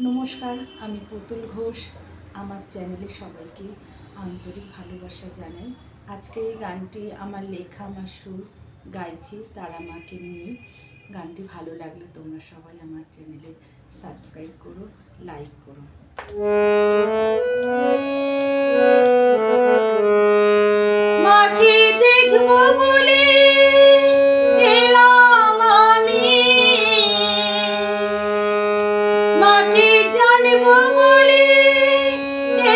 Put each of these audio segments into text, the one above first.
নমস্কার, আমি পুতুল ঘোষ। আমার চ্যানেলে সবাইকে আন্তরিক ভালোবাসা জানাই। আজকে এই গানটি আমার লেখা, আমার সুর গাইছি তারা মাকে নিয়ে। গানটি ভালো লাগলে তোমরা সবাই আমার চ্যানেলে সাবস্ক্রাইব করো, লাইক করো। মাকে দেখবো বলে এলাম আমি, মাকে জানবো বলে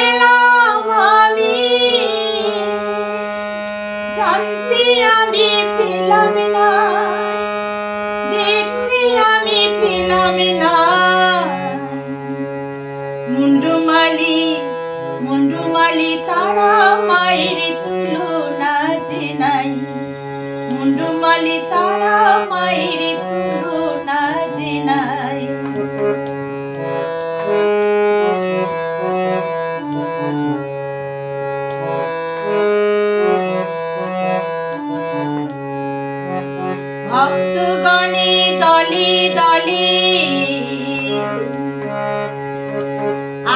এলাম আমি, জানতে আমি পেলাম না, দেখতে আমি পেলাম না। মুন্ডুমালি তারা মায়ের তুলনা যে নাই, মুন্ডুমালি তারা মায়ের তুলনা যে নাই। ভক্তগণে দলে দলে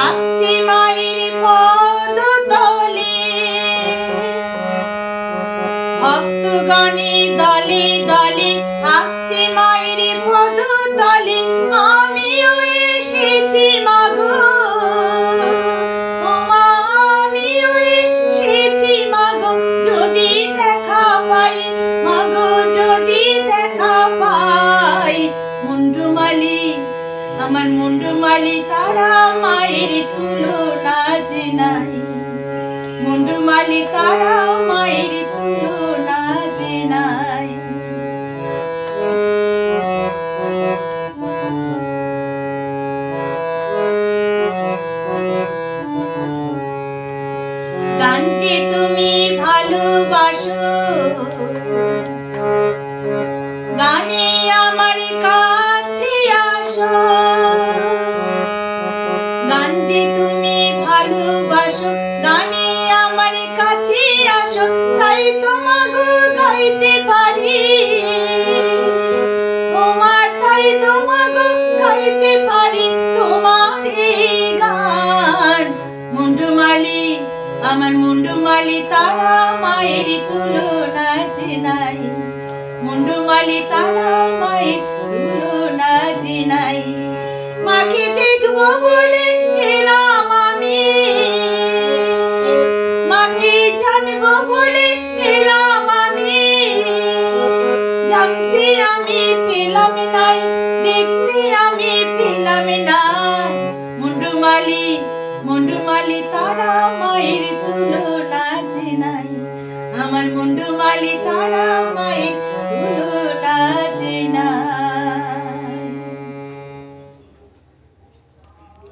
আসছে মায়ের পদতলে, ভক্তগণে দলে দলে আসছে মায়ের পদতলে। আমিও এসেছি মাগো, ও মা আমিও এসেছি মাগো, যদি দেখা পাই মাগো, যদি দেখা পাই। মুন্ডুমালি আমার মুন্ডুমালি তারা মায়ের তুলনা যে নাই, মুন্ডুমালি তারা মায়ের তুলনা যে নাই। গান যে তুমি ভালোবাসো, গানে আমার কাছে আসো। গান যে তুমি ভালোবাসো, গানে আমার কাছে আসো, তাই তোমাগো গাইতে পারি। ও মা তাই তোমাগো গাইতে পারি তোমার এই গান। মুন্ডুমালি আমার মুন্ডুমালি তারা মায়ের তুলনা যে নাই, মুন্ডুমালি তারা মায়ের তুলনা যে নাই। মাকে দেখবো বলে এলাম আমি, মাকে জানবো বলে এলাম আমি, জানতে আমি পেলাম নাই, দেখতে আমি পেলাম না। মুন্ডুমালি তারা মায়ের তুলনা যে নাই, আমার মুন্ডুমালি তারা মায়ের